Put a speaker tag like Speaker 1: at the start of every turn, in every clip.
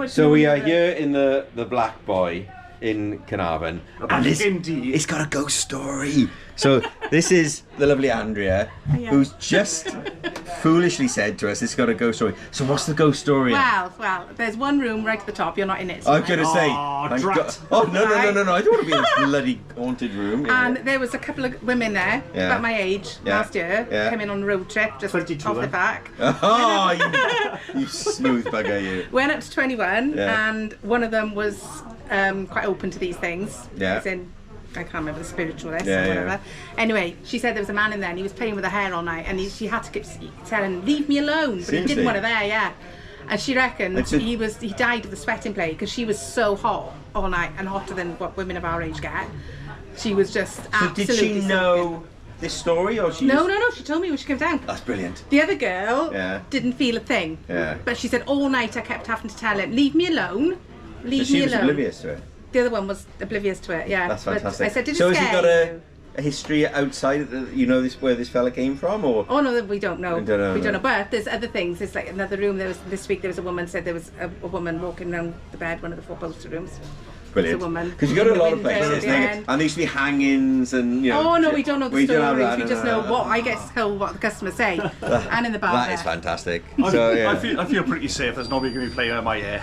Speaker 1: much.
Speaker 2: So we are here in the Black Boy in Caernarvon, and it's got a ghost story. So this is the lovely Andrea, who's just foolishly said to us it's got a ghost story. So what's the ghost story?
Speaker 1: Well, there's one room right at the top. You're not in it.
Speaker 2: I'm gonna say. Oh no! I don't want to be in a bloody haunted room.
Speaker 1: And there was a couple of women there, about my age, last year, came in on a road trip, just 22, off the back.
Speaker 2: Oh, you smooth bugger, you.
Speaker 1: Went up to 21, and one of them was quite open to these things.
Speaker 2: Yeah.
Speaker 1: As in, I can't remember the spiritualist or whatever. Yeah. Anyway, she said there was a man in there and he was playing with her hair all night, and she had to keep telling, leave me alone, but he didn't want her there, And she reckoned he died of the sweating plague because she was so hot all night, and hotter than what women of our age get. She was just absolutely.
Speaker 2: So did she know this story, or she?
Speaker 1: No. She told me when she came down.
Speaker 2: That's brilliant.
Speaker 1: The other girl didn't feel a thing. Yeah. But she said all night I kept having to tell him, leave me alone, leave me alone.
Speaker 2: She was oblivious to it.
Speaker 1: The other one was oblivious to it. Yeah.
Speaker 2: That's fantastic.
Speaker 1: But I said, did it
Speaker 2: so
Speaker 1: scare
Speaker 2: has he got a history outside of where this fella came from, or?
Speaker 1: Oh no, we don't know.
Speaker 2: We don't know.
Speaker 1: But there's other things. There's like another room. This week there was a woman said there was a woman walking around the bed, one of the 4 posted rooms.
Speaker 2: Brilliant. Because you got a lot of places, and there used to be hangings and
Speaker 1: Oh no, we don't know the stories. We just know what I get told, what the customers say, and in the bar.
Speaker 2: That is fantastic.
Speaker 3: I feel pretty safe. There's nobody going to be playing on my hair.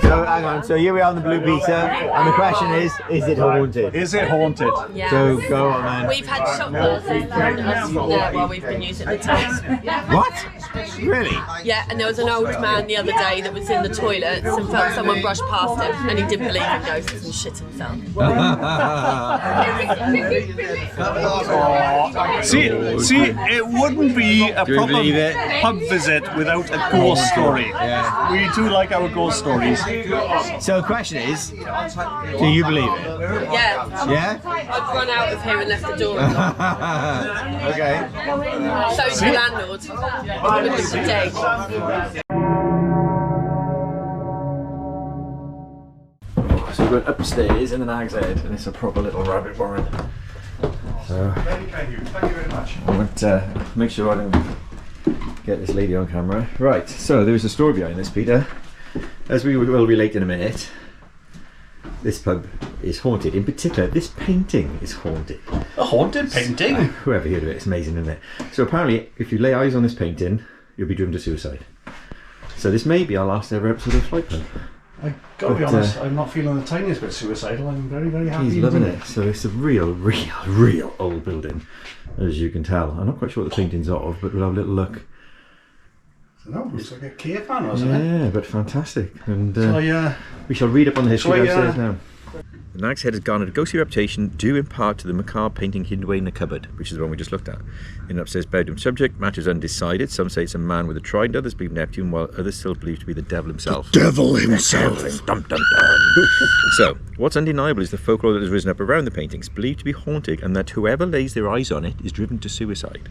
Speaker 2: So hang on, so here we are on the Blue Beta, and the question is it haunted?
Speaker 3: Is it haunted?
Speaker 4: Yeah.
Speaker 2: So go on then.
Speaker 4: We've had shop nurses phone us there while we've been using the toilets.
Speaker 2: What? Really?
Speaker 4: Yeah, and there was an old man the other day that was in the toilets and felt someone brush past him, and he didn't believe in ghosts and shit himself.
Speaker 3: See, it wouldn't be a proper pub visit without a ghost story.
Speaker 2: Yeah.
Speaker 3: We do like our ghost stories.
Speaker 2: So the question is, do you believe it?
Speaker 4: Yeah.
Speaker 2: Yeah?
Speaker 4: I'd run out of here and left the door unlocked.
Speaker 2: Okay.
Speaker 4: So is the landlord. With the day.
Speaker 2: So we're upstairs in the Nag's Head, and it's a proper little rabbit warren. So
Speaker 3: Very kind of you. Thank you very much.
Speaker 2: I want to make sure I don't get this lady on camera. Right, so there's a story behind this, Peter. As we will relate in a minute, this pub is haunted. In particular, this painting is haunted.
Speaker 3: A haunted painting?
Speaker 2: Whoever heard of it, it's amazing, isn't it? So apparently, if you lay eyes on this painting, you'll be driven to suicide. So this may be our last ever episode of FlightPub.
Speaker 3: I gotta be honest, I'm not feeling the tiniest bit suicidal. I'm very, very happy.
Speaker 2: He's loving it. So it's a real old building, as you can tell. I'm not quite sure what the painting's of, but we'll have a little look.
Speaker 3: No, it looks like a cave fan, wasn't it?
Speaker 2: Yeah, but fantastic. And we shall read up on the history downstairs now. The Nag's Head has garnered a ghostly reputation due in part to the macabre painting hidden away in the cupboard, which is the one we just looked at. In an upstairs bedroom subject, matters undecided. Some say it's a man with a trident, others believe Neptune, while others still believe to be the devil himself.
Speaker 5: The devil himself!
Speaker 2: Dum, dum, dum. So, what's undeniable is the folklore that has risen up around the paintings, believed to be haunted, and that whoever lays their eyes on it is driven to suicide.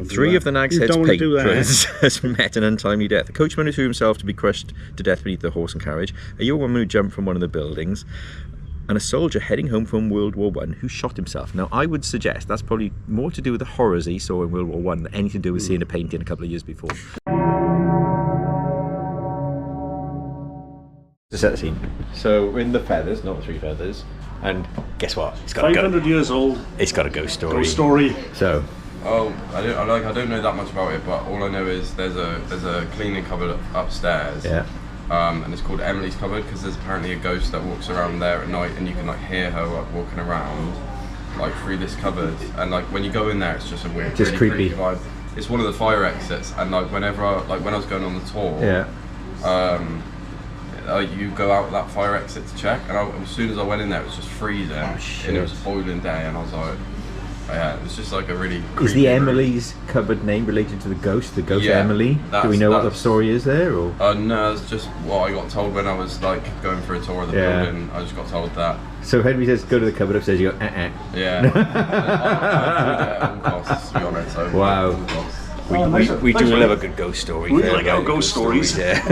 Speaker 2: Three of the Nag's Head's patrons has met an untimely death. A coachman who threw himself to be crushed to death beneath the horse and carriage, a young woman who jumped from one of the buildings, and a soldier heading home from World War I who shot himself. Now, I would suggest that's probably more to do with the horrors he saw in World War I than anything to do with seeing a painting a couple of years before. To set the scene. So we're in the Feathers, not the Three Feathers, and guess what? It's got
Speaker 3: 500 years old.
Speaker 2: It's got a ghost story.
Speaker 3: Ghost story.
Speaker 2: So.
Speaker 6: Oh, I don't know that much about it, but all I know is there's a cleaning cupboard upstairs.
Speaker 2: Yeah.
Speaker 6: And it's called Emily's cupboard because there's apparently a ghost that walks around there at night, and you can like hear her like walking around like through this cupboard. And like when you go in there, it's just a weird,
Speaker 2: just
Speaker 6: really
Speaker 2: creepy
Speaker 6: vibe. It's one of the fire exits, and like whenever when I was going on the tour, you go out that fire exit to check, and as soon as I went in there, it was just freezing, and it was a boiling day, and I was like. Yeah, it was just like a really.
Speaker 2: Is the Emily's cupboard name related to the ghost Emily? Do we know what the story is there, or?
Speaker 6: No, it's just what I got told when I was like going for a tour of the building. I just got told that.
Speaker 2: So Henry says, "Go to the cupboard upstairs." You go,
Speaker 6: Yeah. At all costs, to be honest.
Speaker 2: Wow. We do love a good ghost story.
Speaker 3: We like our ghost stories.
Speaker 2: Yeah.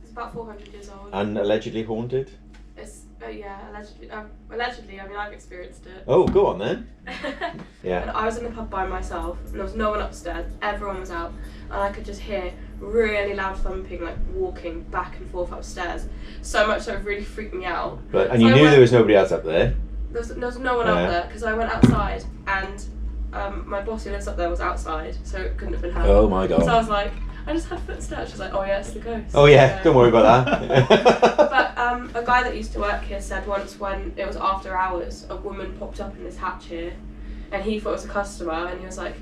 Speaker 4: It's about 400 years old.
Speaker 2: And allegedly haunted.
Speaker 4: Yeah,
Speaker 5: Allegedly, I mean, I've experienced it.
Speaker 2: Oh, go on then. Yeah.
Speaker 5: And I was in the pub by myself, and there was no one upstairs. Everyone was out, and I could just hear really loud thumping, like walking back and forth upstairs. So much so it really freaked me out.
Speaker 2: Right, and so you knew there was nobody else up there?
Speaker 5: There was no one up there, because I went outside, and my boss who lives up there was outside, so it couldn't have been her.
Speaker 2: Oh my god.
Speaker 5: So I was like, I just had footsteps. She was like, oh yeah, it's the ghost.
Speaker 2: Oh yeah, don't worry about that.
Speaker 5: But a guy that used to work here said once when it was after hours, a woman popped up in this hatch here, and he thought it was a customer, and he was like,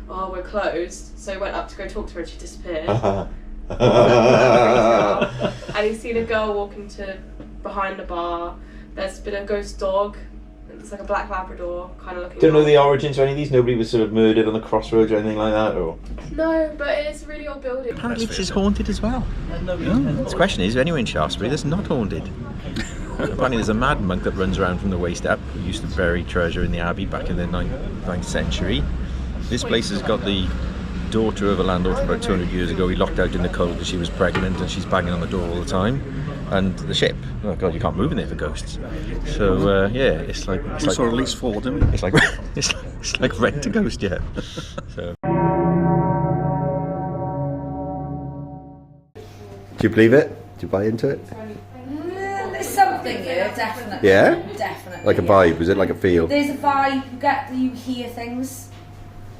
Speaker 5: oh, we're closed. So he went up to go talk to her, and she disappeared. And he's seen a girl walking to behind the bar. There's been a ghost dog. It's like a black Labrador kind of looking.
Speaker 2: Don't know the origins or any of these? Nobody was sort of murdered on the crossroads or anything like that? Or
Speaker 5: no, but it is a really old building.
Speaker 2: Apparently this is haunted as well. The question is anywhere in Shaftsbury that's not haunted? Apparently there's a mad monk that runs around from the waist up who used to bury treasure in the abbey back in the 9th century. This place has got the daughter of a landlord from about 200 years ago. He locked out in the cold because she was pregnant and she's banging on the door all the time. And the ship, oh god, you can't move in there for ghosts. So yeah, it's like
Speaker 3: we saw at least 4, didn't we?
Speaker 2: It's like Rent a Ghost, yeah. So. Do you believe it? Do you buy into it?
Speaker 7: There's something here, definitely.
Speaker 2: Yeah?
Speaker 7: Definitely.
Speaker 2: Like a vibe, is it like a feel?
Speaker 7: There's a vibe, you hear things,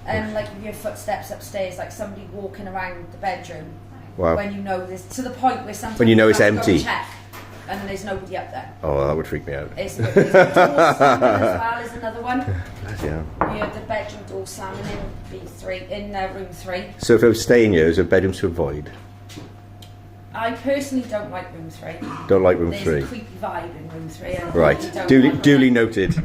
Speaker 7: like you hear footsteps upstairs, like somebody walking around the bedroom.
Speaker 2: Wow.
Speaker 7: When you know this, to the point where sometimes
Speaker 2: when you know it's empty.
Speaker 7: Check, and then there's nobody up there.
Speaker 2: Oh, that would freak me out.
Speaker 7: It's the door slamming as well is another one.
Speaker 2: Yeah.
Speaker 7: You have the bedroom door slamming in B3, in room 3.
Speaker 2: So if I was staying here, is there bedrooms to avoid?
Speaker 7: I personally don't like room 3.
Speaker 2: Don't like room 3.
Speaker 7: There's a creepy vibe in room 3.
Speaker 2: Right. Duly noted.